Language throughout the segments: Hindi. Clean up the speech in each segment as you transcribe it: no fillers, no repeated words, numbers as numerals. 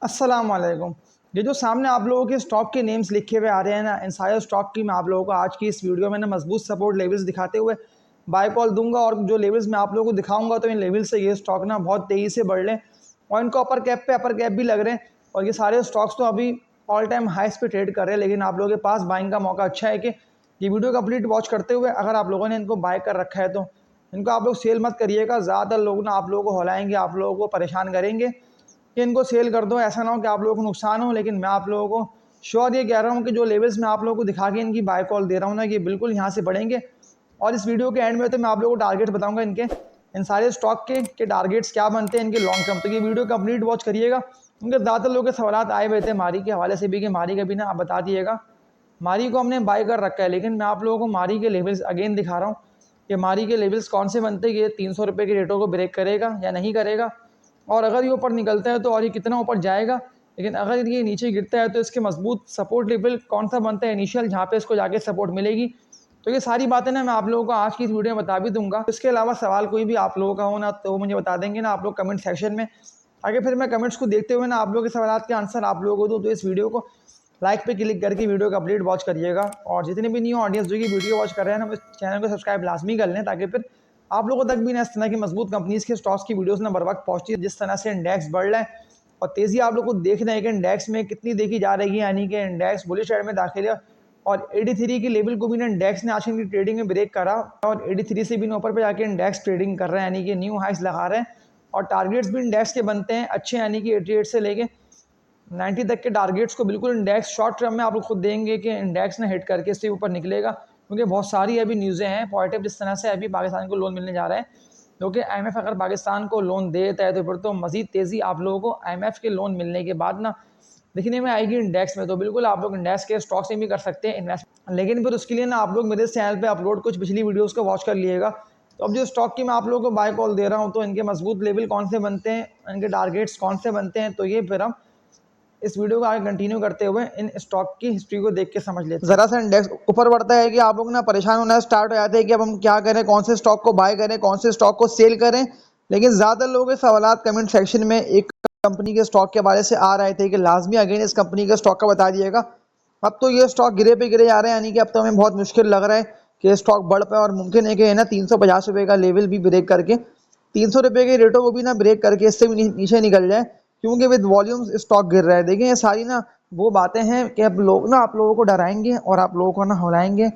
अस्सलाम वालेकुम। ये जो सामने आप लोगों के स्टॉक के नेम्स लिखे हुए आ रहे हैं ना, इन सारे स्टॉक की मैं आप लोगों को आज की इस वीडियो में ना मजबूत सपोर्ट लेवल्स दिखाते हुए बाय कॉल दूंगा। और जो लेवल्स मैं आप लोगों को दिखाऊंगा तो इन लेवल्स से ये स्टॉक ना बहुत तेज़ी से बढ़ लें और इनको अपर कैप पे अपर कैप भी लग रहे हैं। और ये सारे स्टॉक्स तो अभी ऑल टाइम हाइस पे ट्रेड कर रहे हैं, लेकिन आप लोगों के पास बाइंग का मौका अच्छा है कि ये वीडियो कंप्लीट वॉच करते हुए अगर आप लोगों ने इनको बाय कर रखा है तो इनको आप लोग सेल मत करिएगा। ज़्यादातर लोग ना आप लोगों को हौलाएंगे, आप लोगों को परेशान करेंगे कि इनको सेल कर दो, ऐसा ना हो कि आप लोगों को नुकसान हो। लेकिन मैं आप लोगों को श्योर ये कह रहा हूँ कि जो लेवल्स मैं आप लोगों को दिखा के इनकी बाय कॉल दे रहा हूँ ना, ये बिल्कुल यहाँ से बढ़ेंगे। और इस वीडियो के एंड में तो मैं आप लोगों को टारगेट बताऊँगा इनके, इन सारे स्टॉक के टारगेट्स क्या बनते हैं इनके लॉन्ग टर्म। तो ये वीडियो कंप्लीट वॉच करिएगा, क्योंकि ज़्यादातर लोगों के सवाल आए हुए थे मारी के हवाले से भी कि मारी का भी ना आप बता दिएगा। मारी को हमने बाय कर रखा है, लेकिन मैं आप लोगों को मारी के लेवल्स अगेन दिखा रहा हूँ कि मारी के लेवल्स कौन से बनते हैं। ये 300 रुपये के रेटों को ब्रेक करेगा या नहीं करेगा, और अगर ये ऊपर निकलता है तो और ये कितना ऊपर जाएगा। लेकिन अगर ये नीचे गिरता है तो इसके मजबूत सपोर्ट लेवल कौन सा बनता है इनिशियल, जहाँ पे इसको जाके सपोर्ट मिलेगी। तो ये सारी बातें ना मैं आप लोगों को आज की इस वीडियो में बता भी दूंगा। इसके अलावा सवाल कोई भी आप लोगों का हो ना तो मुझे बता देंगे ना आप लोग कमेंट सेक्शन में। आगे फिर मैं कमेंट्स को देखते हुए ना आप लोगों के सवाल के आंसर आप लोगों को दूँ। तो इस वीडियो को लाइक पे क्लिक करके वीडियो कंप्लीट वॉच करिएगा। और जितने भी न्यू ऑडियंस जो कि वीडियो वॉच कर रहे हैं ना, उस चैनल को सब्सक्राइब लाजमी कर लें, ताकि फिर आप लोगों तक भी ना इस तरह की मजबूत कंपनीज के स्टॉक्स की वीडियोस ना बर वक्त पहुंचती है। जिस तरह से इंडेक्स बढ़ रहा है और तेज़ी आप लोग को देख रहे हैं कि इंडेक्स में कितनी देखी जा रही है, यानी कि इंडेक्स बुलिश साइड में दाखिल है। और 83 की लेवल को भी ना इंडेक्स ने आज की ट्रेडिंग में ब्रेक करा और 83 से भी ऊपर पे जाके इंडेक्स ट्रेडिंग कर रहे हैं, यानी कि न्यू हाइस लगा रहे हैं। और टारगेट्स भी इंडेक्स के बनते हैं अच्छे, यानी कि 88 से लेके 90 तक के टारगेट्स को बिल्कुल इंडेक्स शॉर्ट टर्म में आप लोग खुद देंगे कि इंडेक्स ने हिट करके इससे ऊपर निकलेगा। क्योंकि बहुत सारी अभी न्यूज़ें हैं पॉजिटिव, जिस तरह से अभी पाकिस्तान को लोन मिलने जा रहा है, क्योंकि IMF अगर पाकिस्तान को लोन देता है तो फिर तो मज़ीद तेज़ी आप लोगों को IMF के लोन मिलने के बाद ना दिखने में आएगी इंडेक्स में। तो बिल्कुल आप लोग इंडेक्स के स्टॉक्स में भी कर सकते हैं इन्वेस्ट, लेकिन फिर उसके लिए ना आप लोग मेरे चैनल पे अपलोड कुछ पिछली वीडियोस को वॉच कर लिएगा। तो अब जो स्टॉक की मैं आप लोगों को बाय कॉल दे रहा हूँ तो इनके मजबूत लेवल कौन से बनते हैं, इनके टारगेट्स कौन से बनते हैं, तो ये फिर हम इस वीडियो को आगे कंटिन्यू करते हुए इन स्टॉक की हिस्ट्री को देख के समझ लेते हैं। जरा सा इंडेक्स ऊपर बढ़ता है कि आप लोग ना परेशान होना स्टार्ट हो जाते हैं कि अब हम क्या करें, कौन से स्टॉक को बाय करें, कौन से स्टॉक को सेल करें। लेकिन ज़्यादातर लोगों के सवाल कमेंट सेक्शन में एक कंपनी के स्टॉक के बारे से आ रहे थे कि लाजमी अगेन इस कंपनी के स्टॉक का बता दिएगा। अब तो ये स्टॉक गिरे पे गिरे जा रहे हैं, यानी कि अब तो हमें बहुत मुश्किल लग रहा है कि स्टॉक बढ़ पाए। और मुमकिन है कि ना 350 रुपये का लेवल भी ब्रेक करके 300 रुपये के रेटों को भी ना ब्रेक करके इससे भी नीचे निकल जाए, क्योंकि विद वॉल्यूम्स स्टॉक गिर रहा है। देखिए ये सारी ना वो बातें हैं कि अब लोग ना आप लोगों को डराएंगे और आप लोगों को ना हौलाएंगे।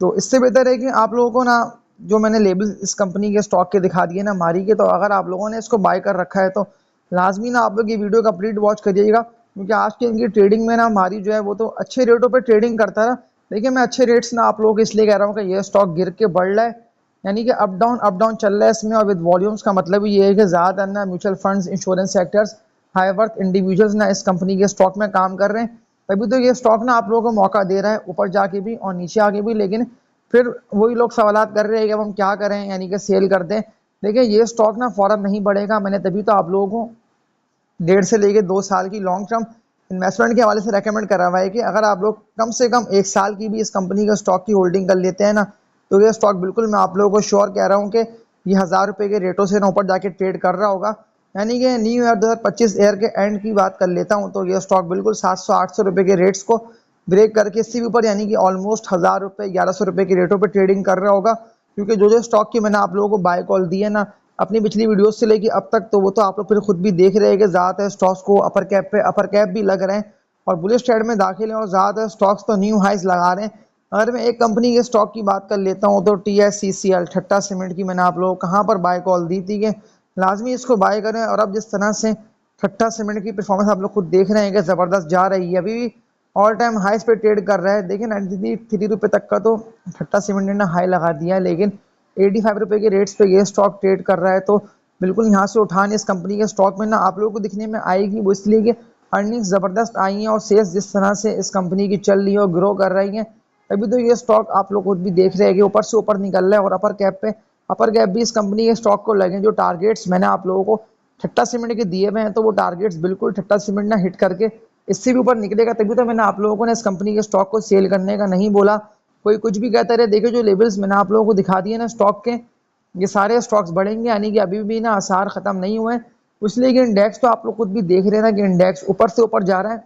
तो इससे बेहतर है कि आप लोगों को ना जो मैंने लेबल इस कंपनी के स्टॉक के दिखा दिए ना मारी के, तो अगर आप लोगों ने इसको बाय कर रखा है तो लाजमी ना आप लोग ये वीडियो कंप्लीट वॉच करिएगा। क्योंकि आज की इनकी ट्रेडिंग में ना मारी जो है वो तो अच्छे रेटों पे ट्रेडिंग करता रहा। देखिए मैं अच्छे रेट्स ना आप लोगों को इसलिए कह रहा हूँ कि ये स्टॉक गिर के बढ़ रहा है, यानी कि अप डाउन चल रहा है इसमें। और विद वॉल्यूम्स का मतलब ये है कि ज़्यादातर ना mutual funds, insurance sectors, high worth individuals ना इस कंपनी के स्टॉक में काम कर रहे हैं। तभी तो ये स्टॉक ना आप लोगों को मौका दे रहा है ऊपर जाके भी और नीचे आके भी। लेकिन फिर वही लोग सवाल कर रहे हैं कि अब हम क्या करें, यानी कि सेल कर दें। देखिए ये स्टॉक ना फौरन नहीं बढ़ेगा। मैंने तभी तो आप लोगों को 1.5 से 2 साल की लॉन्ग टर्म इन्वेस्टमेंट के हवाले से रेकमेंड करा हुआ है कि अगर आप लोग कम से कम 1 साल की भी इस कंपनी के स्टॉक की होल्डिंग कर लेते हैं ना, तो ये स्टॉक बिल्कुल मैं आप लोगों को श्योर कह रहा हूँ कि ये 1000 रुपये के रेटों से ना ऊपर जाके ट्रेड कर रहा होगा। यानी कि न्यू ईयर 2025 ईयर के एंड की बात कर लेता हूँ तो ये स्टॉक बिल्कुल 700-800 रुपये के रेट्स को ब्रेक करके इससे भी ऊपर, यानी कि ऑलमोस्ट 1000 रुपये 1100 रुपये के रेटों पर ट्रेडिंग कर रहा होगा। क्योंकि जो जो स्टॉक की मैंने आप लोगों को बाय कॉल दी है ना अपनी पिछली वीडियोस से लेके अब तक, तो वो तो आप लोग फिर खुद भी देख रहे हैं कि ज़्यादातर स्टॉक्स को अपर कैप पे अपर कैप भी लग रहे हैं और बुलिश ट्रेड में दाखिल हैं, और ज़्यादातर स्टॉक्स तो न्यू हाइज लगा रहे हैं। अगर मैं एक कंपनी के स्टॉक की बात कर लेता हूँ तो TSCCL ठट्टा सीमेंट की मैंने आप लोगों को कहाँ पर बाय कॉल दी थी कि लाजमी इसको बाय करें। और अब जिस तरह से ठट्टा सीमेंट की परफॉर्मेंस आप लोग खुद देख रहे हैं कि ज़बरदस्त जा रही है, अभी भी ऑल टाइम हाइस पे ट्रेड कर रहा है। देखिए 93 रुपये तक का तो ठट्टा सीमेंट ने ना हाई लगा दिया है, लेकिन 85 रुपये के रेट्स पे ये स्टॉक ट्रेड कर रहा है। तो बिल्कुल यहाँ से उठान इस कंपनी के स्टॉक में ना आप लोगों को दिखने में आएगी, वो इसलिए कि अर्निंग्स ज़बरदस्त आई हैं और सेल्स जिस तरह से इस कंपनी की चल रही है और ग्रो कर रही हैं। अभी तो ये स्टॉक आप लोग खुद भी देख रहे हैं कि ऊपर से ऊपर निकल रहा है और अपर कैप भी इस कंपनी के स्टॉक को लगे। जो टारगेट्स मैंने आप लोगों को ठट्टा सीमेंट के दिए हुए हैं तो वो टारगेट्स बिल्कुल ठट्टा सीमेंट ना हिट करके इससे भी ऊपर निकलेगा। तभी तो मैंने आप लोगों को ना इस कंपनी के स्टॉक को सेल करने का नहीं बोला। कोई कुछ भी कहता रहे, देखिए जो लेवल्स मैंने आप लोगों को दिखा दिए ना स्टॉक के, ये सारे स्टॉक्स बढ़ेंगे, यानी कि अभी भी ना आसार ख़त्म नहीं हुए। इसलिए कि इंडेक्स तो आप लोग खुद भी देख रहे हैं ना कि इंडेक्स ऊपर से ऊपर जा रहा है,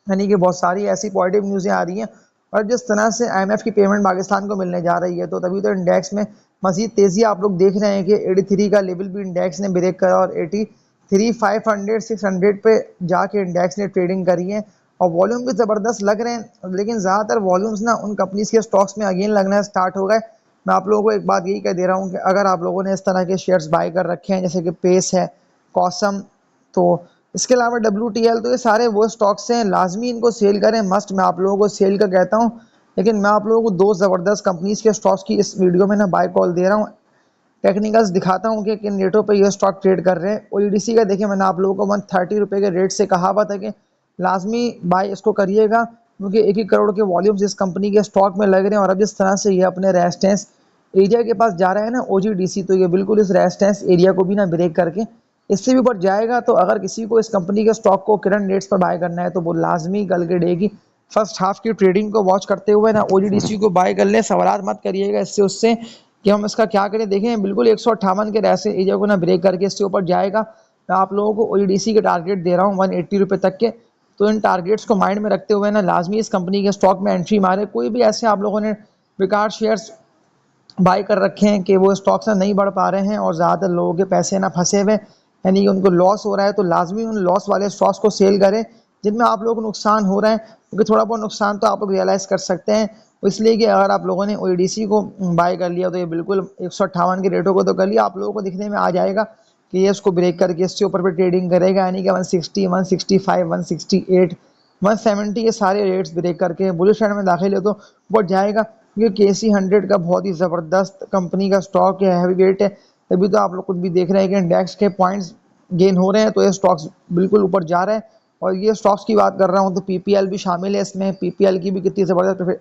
यानी कि बहुत सारी ऐसी पॉजिटिव न्यूज़ें आ रही हैं। और जिस तरह से आईएमएफ की पेमेंट पाकिस्तान को मिलने जा रही है, तो तभी तो इंडेक्स में मजीद तेज़ी आप लोग देख रहे हैं कि 83 का लेवल भी इंडेक्स ने ब्रेक करा और 83 500 600 पे जाके इंडेक्स ने ट्रेडिंग करी है। और वॉल्यूम भी ज़बरदस्त लग रहे हैं, लेकिन ज़्यादातर वॉल्यूम्स ना उन कंपनीज के स्टॉक्स में अगेन लगना स्टार्ट हो गए। मैं आप लोगों को एक बात यही कह दे रहा हूँ कि अगर आप लोगों ने इस तरह के शेयर्स बाय कर रखे हैं, जैसे कि पेस है, कॉसम, तो इसके अलावा WTL, तो ये सारे वो स्टॉक्स हैं, लाजमी इनको सेल करें, मस्ट। मैं आप लोगों को सेल का कहता हूँ, लेकिन मैं आप लोगों को दो ज़बरदस्त कंपनीज के स्टॉक्स की इस वीडियो में ना बाय कॉल दे रहा हूँ। टेक्निकल्स दिखाता हूँ कि किन रेटों पे ये स्टॉक ट्रेड कर रहे हैं। OEDC का देखिए, मैंने आप लोगों को 130 रुपये के रेट से कहा हुआ था कि लाजमी बाय इसको करिएगा, क्योंकि 1 करोड़ के वॉल्यूम्स इस कंपनी के स्टॉक में लग रहे हैं। और अब जिस तरह से ये अपने रेजिस्टेंस एरिया के पास जा रहा है ना OGDC, तो ये बिल्कुल इस रेजिस्टेंस एरिया को भी ना ब्रेक करके इससे भी ऊपर जाएगा। तो अगर किसी को इस कंपनी के स्टॉक को करंट रेट्स पर बाय करना है, तो वो लाजमी कल के डे की फर्स्ट हाफ की ट्रेडिंग को वॉच करते हुए ना OGDC को बाय कर ले। सवाल मत करिएगा इससे उससे कि हम इसका क्या करें। देखें, बिल्कुल 158 के रेसे एरिया को ना ब्रेक करके इससे ऊपर जाएगा। मैं आप लोगों को OGDC के टारगेट दे रहा हूँ 180 रुपये तक के। तो इन टारगेट्स को माइंड में रखते हुए ना लाजमी इस कंपनी के स्टॉक में एंट्री मारे। कोई भी ऐसे आप लोगों ने बेकार शेयर्स बाय कर रखे हैं कि वो स्टॉक्स ना नहीं बढ़ पा रहे हैं और ज़्यादातर लोगों के पैसे ना फंसे हुए, यानी कि उनको लॉस हो रहा है, तो लाजमी उन लॉस वाले स्टॉक्स को सेल करें जिनमें आप लोगों को नुकसान हो रहा है, क्योंकि थोड़ा बहुत नुकसान तो आप लोग रियलाइज़ कर सकते हैं। इसलिए कि अगर आप लोगों ने OEDC को बाय कर लिया, तो ये बिल्कुल 158 के रेटों को तो कर लिया, आप लोगों को दिखने में आ जाएगा कि ये इसको ब्रेक करके इससे ऊपर भी ट्रेडिंग करेगा, यानी कि 160 165 168 170 ये सारे रेट्स ब्रेक करके बुलिश ट्रेंड में दाखिल हो तो बढ़ जाएगा। क्योंकि KC 100 का बहुत ही ज़बरदस्त कंपनी का स्टॉक है, हैवी वेट है। तभी तो आप लोग खुद भी देख रहे हैं कि इंडेक्स के पॉइंट्स गेन हो रहे हैं, तो ये स्टॉक्स बिल्कुल ऊपर जा रहे हैं। और ये स्टॉक्स की बात कर रहा हूँ तो PPL भी शामिल है इसमें। PPL की भी कितनी ज़बरदस्त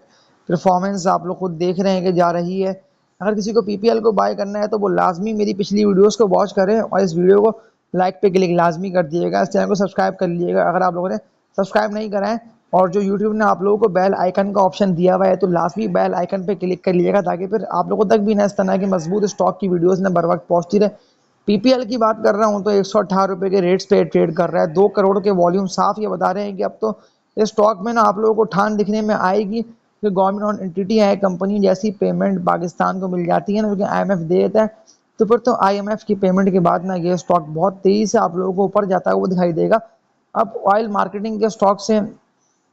परफॉर्मेंस आप लोग खुद देख रहे हैं कि जा रही है। अगर किसी को PPL को बाय करना है, तो वो लाजमी मेरी पिछली वीडियोस को वॉच करें और इस वीडियो को लाइक पे क्लिक लाजमी कर दिएगा। इस चैनल को सब्सक्राइब कर लीजिएगा अगर आप लोगों ने सब्सक्राइब नहीं करा है। और जो यूट्यूब ने आप लोगों को बेल आइकन का ऑप्शन दिया हुआ है, तो लाजमी बेल आइकन पे क्लिक कर लीजिएगा, ताकि फिर आप लोगों तक भी ना इस तरह की मजबूत स्टॉक की वीडियोस ना बर वक्त पहुँचती रहे। PPL की बात कर रहा हूँ तो 118 रुपये के रेट्स पे ट्रेड कर रहा है। 2 करोड़ के वॉल्यूम साफ ये बता रहे हैं कि अब तो इस स्टॉक में ना आप लोगों को ठान दिखने में आएगी कि गवर्नमेंट ऑन एंटिटी है, कंपनी जैसी पेमेंट पाकिस्तान को मिल जाती है ना, क्योंकि IMF दे देता है। तो फिर तो IMF की पेमेंट के बाद ना ये स्टॉक बहुत तेज़ी से आप लोगों को ऊपर जाता है वो दिखाई देगा। अब ऑयल मार्केटिंग के स्टॉक से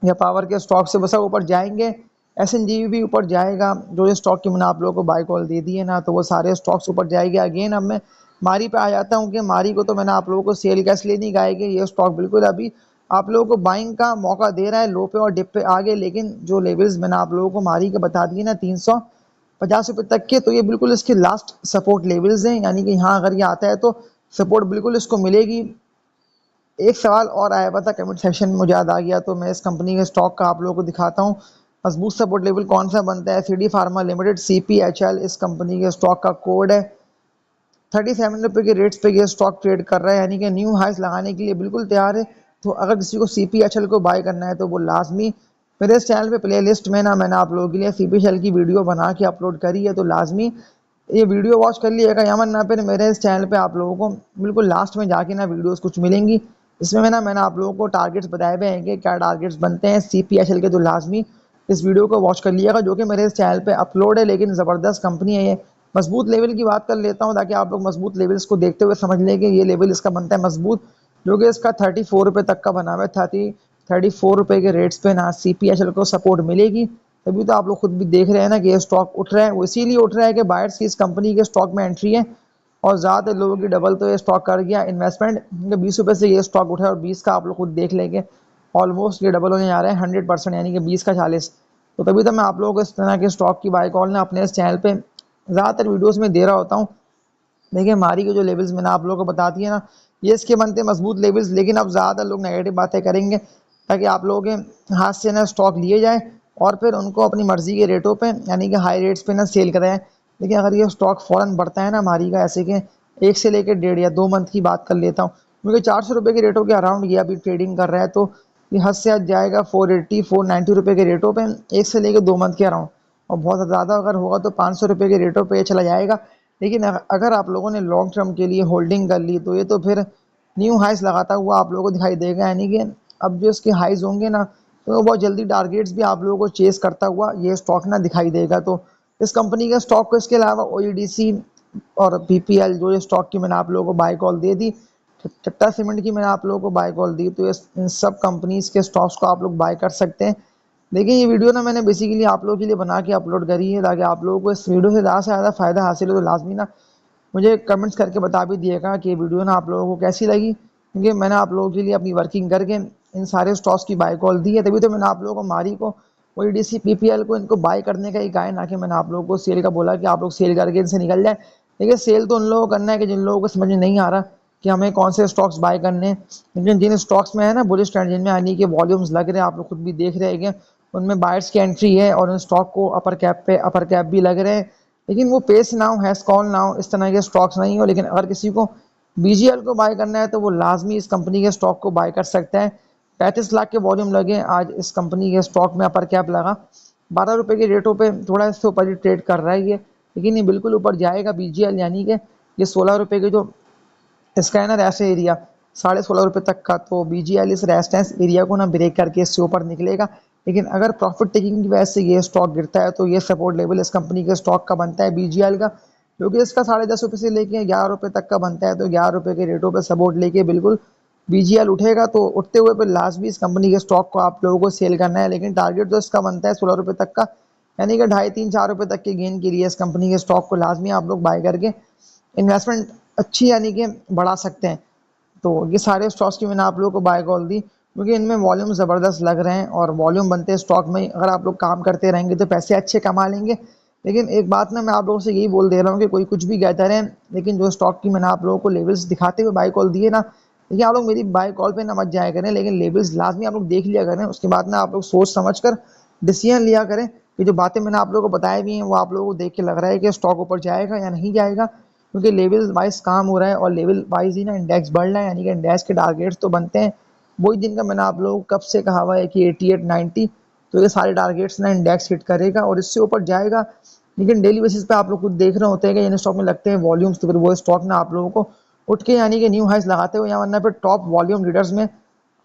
या पावर के स्टॉक से बस ऊपर जाएंगे। SNG भी ऊपर जाएगा। जो ये स्टॉक की मैंने आप लोगों को बाय कॉल दे दी है ना, तो वो सारे स्टॉक्स ऊपर जाएंगे। अगेन अब मैं मारी पे आ जाता हूँ कि मारी को तो मैंने आप लोगों को सेल का इसलिए नहीं कहा कि ये स्टॉक बिल्कुल अभी आप लोगों को बाइंग का मौका दे रहा है, लो पे और डिप पे आगे। लेकिन जो लेवल्स मैंने आप लोगों को मारी के बता दिए ना 350 रुपये तक के, तो ये बिल्कुल इसके लास्ट सपोर्ट लेवल्स हैं, यानी कि यहाँ अगर ये आता है तो सपोर्ट बिल्कुल इसको मिलेगी। एक सवाल और आया हुआ था कमेंट सेक्शन में, मुझे याद आ गया, तो मैं इस कंपनी के स्टॉक का आप लोगों को दिखाता हूँ। मजबूत सपोर्ट लेवल कौन सा बनता है? CD फार्मा लिमिटेड CPHL इस कंपनी के स्टॉक का कोड है। 37 रुपये के रेट्स पे ये स्टॉक ट्रेड कर रहा है, यानी कि न्यू हाइस लगाने के लिए बिल्कुल तैयार है। तो अगर किसी को CPHL को बाय करना है, तो वो लाजमी मेरे इस चैनल पे प्लेलिस्ट में ना मैंने आप लोगों के लिए CPHL की वीडियो बना के अपलोड करी है, तो लाजमी ये वीडियो वॉच कर लिएगा। यामन ना फिर मेरे इस चैनल पे आप लोगों को बिल्कुल लास्ट में जाके ना वीडियोस कुछ मिलेंगी। इसमें मैंने आप लोगों को टारगेट्स बताए हुए हैं कि क्या टारगेट्स बनते हैं CPHL के, तो लाजमी इस वीडियो को वॉच कर लिएगा, जो कि मेरे इस चैनल पे अपलोड है। लेकिन ज़बरदस्त कंपनी है ये। मजबूत लेवल की बात कर लेता हूँ, ताकि आप लोग मजबूत लेवल्स को देखते हुए समझ लें कि ये लेवल इसका बनता है मजबूत, जो कि इसका 34 रुपये तक का बना हुआ है। 34 रुपये के रेट्स पे ना CPHL को सपोर्ट मिलेगी। तभी तो आप लोग खुद भी देख रहे हैं ना कि ये स्टॉक उठ रहा है। वो इसीलिए उठ रहा है कि बायर्स की इस कंपनी के स्टॉक में एंट्री है और ज़्यादातर लोगों की डबल तो ये स्टॉक कर गया इन्वेस्टमेंट। 20 रुपये से ये स्टॉक उठा है और 20 का आप लोग खुद देख लेंगे ऑलमोस्ट ये डबल होने जा रहा है 100%, यानी कि 20 का 40। तो तभी तो मैं आप लोगों को इस तरह के स्टॉक की बाय कॉल ना अपने इस चैनल पे ज़्यादातर वीडियोस में दे रहा होता हूँ। देखिए, हमारी के जो लेवल्स मैंने आप लोगों को बता दिए ना, ये इसके बनते मजबूत लेवल्स। लेकिन अब ज़्यादा लोग नेगेटिव बातें करेंगे, ताकि आप लोगों के हाथ से ना स्टॉक लिए जाए और फिर उनको अपनी मर्ज़ी के रेटों पे, यानी कि हाई रेट्स पे ना सेल कराएं। लेकिन अगर ये स्टॉक फ़ौरन बढ़ता है ना हमारी का, ऐसे कि 1 से लेकर 1.5 या 2 मंथ की बात कर लेता हूँ, क्योंकि 400 रुपये के रेटों के अराउंड ये अभी ट्रेडिंग कर रहा है, तो ये हद से हद जाएगा 480 490 रुपये के रेटों पे 1 से लेकर 2 मंथ के अराउंड। और बहुत ज़्यादा अगर होगा तो 500 रुपये के रेटों पे ये चला जाएगा। लेकिन अगर आप लोगों ने लॉन्ग टर्म के लिए होल्डिंग कर ली, तो ये तो फिर न्यू हाइस लगाता हुआ आप लोगों को दिखाई देगा, यानी कि अब जो इसके हाइज होंगे ना तो वो बहुत जल्दी टारगेट्स भी आप लोगों को चेस करता हुआ ये स्टॉक ना दिखाई देगा। तो इस कंपनी के स्टॉक को इसके अलावा ओईडीसी और पीपीएल जो ये स्टॉक की मैंने आप लोगों को बाय कॉल दे दी, टाटा सीमेंट की मैंने आप लोगों को बाय कॉल दी, तो ये इन सब कंपनीज के स्टॉक्स को आप लोग बाय कर सकते हैं। देखिए ये वीडियो ना मैंने बेसिकली आप लोगों के लिए बना के अपलोड करी है ताकि आप लोगों को इस वीडियो से ज़्यादा फ़ायदा हासिल हो। तो लाजमी ना मुझे कमेंट्स करके बता भी दिएगा कि ये वीडियो ना आप लोगों को कैसी लगी, क्योंकि मैंने आप लोगों के लिए अपनी वर्किंग करके इन सारे स्टॉक्स की बाय कॉल दी है, तभी तो मैंने आप लोगों को मारी को ओईडीसी पीपीएल को इनको बाय करने का ही कहा है, ना कि मैंने आप लोगों को सेल का बोला कि आप लोग सेल करके इनसे निकल जाए। देखिए सेल तो उन लोगों को करना है कि जिन लोगों को समझ में नहीं आ रहा कि हमें कौन से स्टॉक्स बाय करने हैं, लेकिन जिन स्टॉक्स में है ना बुलिश ट्रेंड जिनमें आने के वॉल्यूम्स लग रहे हैं, आप लोग खुद भी देख रहे हैं कि उनमें बायर्स की एंट्री है और उन स्टॉक को अपर कैप भी लग रहे हैं। लेकिन वो pace now has call now इस तरह के स्टॉक्स नहीं हो। लेकिन अगर किसी को बीजीएल को बाय करना है तो वो लाजमी इस कंपनी के स्टॉक को बाय कर सकता है। 35 लाख के वॉल्यूम लगे आज इस कंपनी के स्टॉक में, अपर कैप लगा 12 रुपये के रेटों पे, थोड़ा इससे ऊपर ही ट्रेड कर रहा है ये, लेकिन ये बिल्कुल ऊपर जाएगा बीजीएल, यानी कि ये 16 रुपये के जो इसका है ना रेस्ट एरिया 16.5 रुपये तक का, तो बीजीएल इस रेजिस्टेंस एरिया को ना ब्रेक करके इससे ऊपर निकलेगा। लेकिन अगर प्रॉफिट टेकिंग की वजह से ये स्टॉक गिरता है तो ये सपोर्ट लेवल इस कंपनी के स्टॉक का बनता है बीजीएल का, क्योंकि इसका 10.5 रुपये से लेके 11 रुपये तक का बनता है। तो 11 रुपये के रेटों पे सपोर्ट लेके बिल्कुल बीजीएल उठेगा, तो उठते हुए फिर लास्ट भी इस कंपनी के स्टॉक को आप लोगों को सेल करना है। लेकिन टारगेट तो इसका बनता है 16 रुपये तक का, यानी कि 2.5 3 4 रुपये तक के गेन के लिए इस कंपनी के स्टॉक को लाजमी आप लोग बाय करके इन्वेस्टमेंट अच्छी यानी कि बढ़ा सकते हैं। तो ये सारे स्टॉक्स की मैंने आप लोगों को बाय कॉल दी, क्योंकि इनमें वॉल्यूम ज़बरदस्त लग रहे हैं और वॉल्यूम बनते हैं स्टॉक में, अगर आप लोग काम करते रहेंगे तो पैसे अच्छे कमा लेंगे। लेकिन एक बात ना मैं आप लोगों से यही बोल दे रहा हूँ कि कोई कुछ भी कहता रहे, लेकिन जो स्टॉक की मैंने आप लोगों को लेवल्स दिखाते हुए बाय कॉल दिए ना, देखिए आप लोग मेरी बाय कॉल पे ना मत जाया करें, लेकिन लेवल्स लाजमी आप लोग देख लिया करें, उसके बाद ना आप लोग सोच समझ कर डिसीजन लिया करें कि जो बातें मैंने आप लोगों को बताई भी हैं वो आप लोगों को देख के लग रहा है कि स्टॉक ऊपर जाएगा या नहीं जाएगा, क्योंकि लेवल वाइज काम हो रहा है और लेवल वाइज ही ना इंडेक्स बढ़ रहा है, यानी कि इंडेक्स के टारगेट्स तो बनते हैं वही जिनका मैंने आप लोगों को कब से कहा हुआ है कि 88 90, तो ये सारे टारगेट्स ना इंडेक्स हिट करेगा और इससे ऊपर जाएगा। लेकिन डेली बेसिस पे आप लोग खुद देख रहे होते हैं कि इन स्टॉक में लगते हैं वॉल्यूम्स, तो फिर वो स्टॉक ना आप लोगों को उठ के यानी कि न्यू हाइस लगाते हुए या वरना फिर टॉप वॉल्यूम लीडर्स में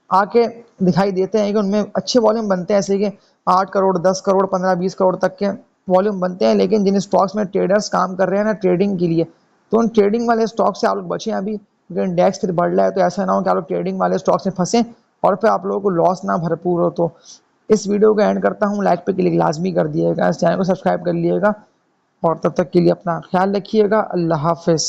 आके दिखाई देते हैं कि उनमें अच्छे वॉल्यूम बनते हैं, ऐसे कि 8 करोड़ 10 करोड़ 15 20 करोड़ तक के वॉल्यूम बनते हैं। लेकिन जिन स्टॉक्स में ट्रेडर्स काम कर रहे हैं ना ट्रेडिंग के लिए, तो उन ट्रेडिंग वाले स्टॉक से आप लोग बचें अभी, क्योंकि इंडेक्स फिर बढ़ रहा है, तो ऐसा ना हो कि आप लोग ट्रेडिंग वाले स्टॉक्स में फंसें और फिर आप लोगों को लॉस ना भरपूर हो। तो इस वीडियो को एंड करता हूँ, लाइक पे क्लिक लाजमी कर दिएगा, इस चैनल को सब्सक्राइब कर लिएगा और तब तक के लिए अपना ख्याल रखिएगा। अल्लाह हाफिज़।